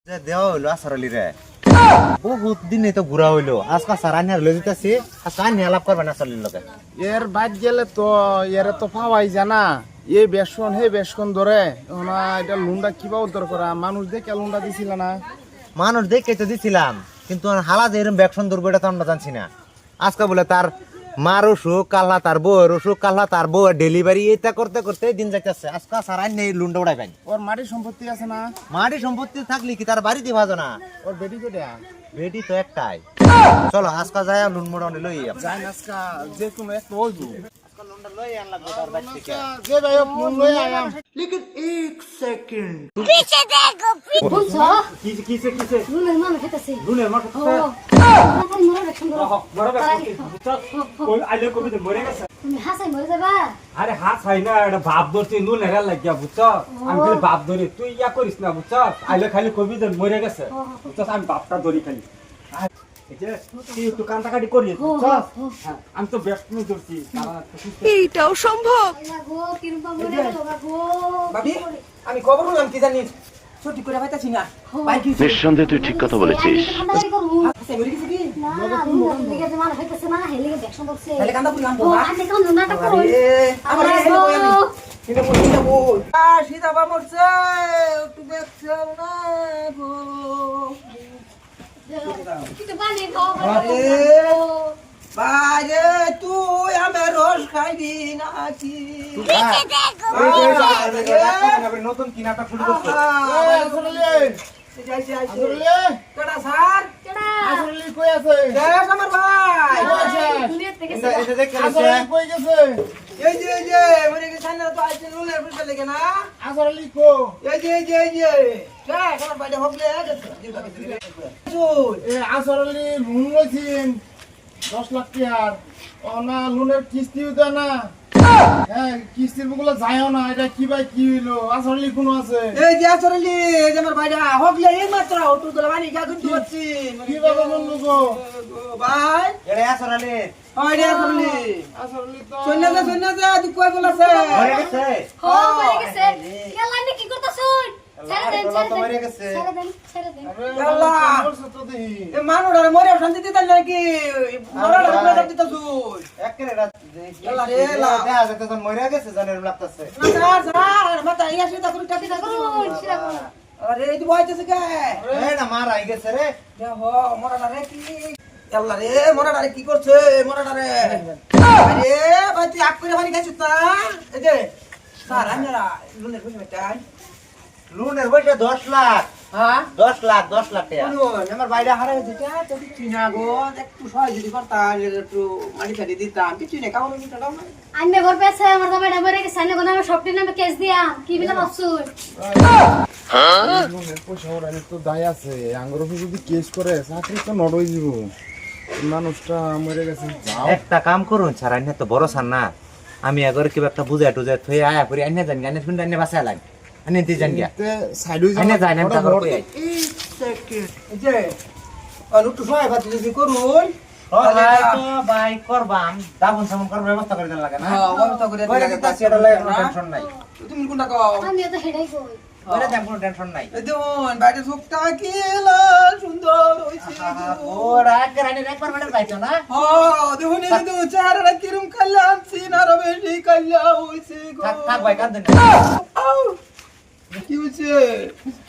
যে দেওয়া হইলো আসরলি রে বহুত দিন তো ঘুরা হইলো আজকা সারানি আর লই দিতেছি আজকা আনি আলাপ করবেন আসরলির লগে এর বাদ গেলে তো এর তো পাওয়াই জানা এ বেশন হে বেশন ধরে না এটা লুন্ডা কিবা উদ্ধার করা মানুষ দেখে লুন্ডা দিছিল না মানুষ দেখে তো দিছিলাম কিন্তু হালা যে এরকম ব্যাকশন ধরবো এটা তো আমরা জানছি না আজকা বলে তার মার অসুখ কাল্লা তার বউয়ের অসুখ কাল্লা তার বউয়ের ডেলিভারি এটা করতে করতে দিন যাইতেছে আজকা সারাই নেই লুন্ডা উড়াই পাইনি ওর মাটির সম্পত্তি আছে না মাটি সম্পত্তি থাকলি কি তার বাড়িতে ভাজো না ওর বেটি কোটা বেটি তো একটাই চলো আজকা যায় লুন মোড়ানি লই যাই আজকা যে কোনো একটা ওই আজকা লুন্ডা লই আনলাম তার বাড়ি থেকে যে ভাই ফোন লই আয়াম पीछे देखो पीछे কিসে কিসে লুনের মান খেতেছে লুনের মাঠ ও তাড়াতাড়ি মরে রাখুন বড় কই আইলে কবি তো মরে গেছে তুমি হাসাই মরে যাবা আরে হাত হয় না এটা ভাব ধরতে নুন হেরা লাগিয়া বুঝছ আমি খালি ভাব ধরি তুই ইয়া করিস না বুঝছ আইলে খালি কবি তো মরে গেছে বুঝছ আমি ভাবটা ধরি খালি এই যে তুই একটু কান্দাকাটি করিস বুঝছ আমি তো ব্যস্ত নই ধরছি এইটাও সম্ভব গো কিরূপা মরে গেল গো বাবি আমি খবর হলাম কি জানিস ছুটি করে পাইতাছি না ভাই কি নিঃসন্দেহে তুই ঠিক কথা বলেছিস খান্দাই করু আছে মরে গেছে কি না লিগে যে মান হইতেছে না হেলিগে দেখছন বলছে তাহলে কান্দা করলাম ও আমি কোন নাটক করু আমার হেলে কই আমি কিন্তু বলি না বল সীতা বা মরছে একটু দেখছো না গো কিছু পানি খাও বাজে তুই আমার রস খাইবি নাকি पीछे देखो নতুন কি নাটক শুরু করছে কেডা স্যার চড়া আসলে কই আছে দেখ আমার ভাই দুনিয়া থেকে এটা দেখে আসলে কই গেছে এই যে মরে গেছে না তো আইছে নুনের বুঝতে লাগে না আসলে কো এই যে দেখ আমার ভাইটা হকলে এ আসলে লুন লইছিন 10 লাখ টাকার না লুনের কিস্তিও দেয় না হ্যাঁ কিস্তির গুলো যায়ও না এটা কি ভাই কি হইলো আসলে কোনো আছে এই যে আসলে এই যে আমার ভাইটা হকলে এই মাত্র তুই তো বানি যা কিন্তু হচ্ছি কি বাবা বললো গো ভাই এটা আসলে হয় রে আসলে আসলে তো সন্না যা তুই কই বলছে মরে গেছে ও মরে গেছে কেলা নি কি করতাছুন ছেড়ে দেন মরে গেছে ছেড়ে দেন আল্লাহ বলছো তো দেখি এ মানুষরা মরে শান্তি দিতে নাকি মরাটা মরে দিতে তুই একেরে এলা রে, এলা। দেখা যাচ্ছে তো মরে গেছে জানেন লাগতেছে না স্যার মাথা ইয়া সেটা করে টাকি না করুন সেটা করুন আরে এই বইতেছে কে এই না মার আই গেছে রে দেখো মরাটা রে কি আল্লাহ রে মরাটা রে কি করছে মরাটা রে আরে ভাই তুই আক করে বাড়ি খাইছিস না এই যে স্যার আমরা লুনের কইছে বেটাই লুনের বইটা 10 লাখ হ্যাঁ 10 লাখ টাকা শুনুন আমার বাইরে হারাই দিতে তো কিছু না গো একটু সহায় যদি করতা একটু মাটি ফাটি দিতাম কিছু না কাউরে দিতে দাও না আন্নে ঘর পেছে আমার জামাইটা মরে গেছে আন্নে কোন আমার সবটি নামে কেস দিয়া কি বিনা ভাবছুন লুনের পয়সা ওরানি তো দায় আছে আঙ্গুর উপর যদি কেস করে চাকরি তো নড়ই যাব মানুষটা মরে গেছে যাও একটা কাম করুন স্যার আইনে তো বড় স্যার না আমি আগরে কিবা একটা বুঝাই টুজাই থই আয়া করি আইনে জানি আইনে শুনতে আইনে বাসা লাগে আইনে দি জানি গিয়া তে সাইডই আইনে যাই না তারপর কই আই এই যে একটু সহায় ফাটি যদি করুন ভাই করবাম দাবন সামন করার ব্যবস্থা করে দেন লাগে না হ্যাঁ ব্যবস্থা করে কইরা দিতা সেটা লাগে টেনশন নাই তুমি কোনটা কও আমিও তো হেডাই কই কইরা দেন কোনো টেনশন নাই দেখুন বাইরে ঝোঁকটা কি লাল সুন্দর হইছে ওরা একরানি একবার মানে পাইছো না হ্যাঁ দেখুন এই তো চেহারাটা কিরম কালাম সিনার বেশি কালা হইছে গো থাক ভাই কাঁদেন আউ, কি হইছে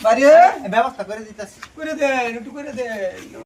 বাইরে ব্যবস্থা করে দিতাছি করে দেন একটু করে দেন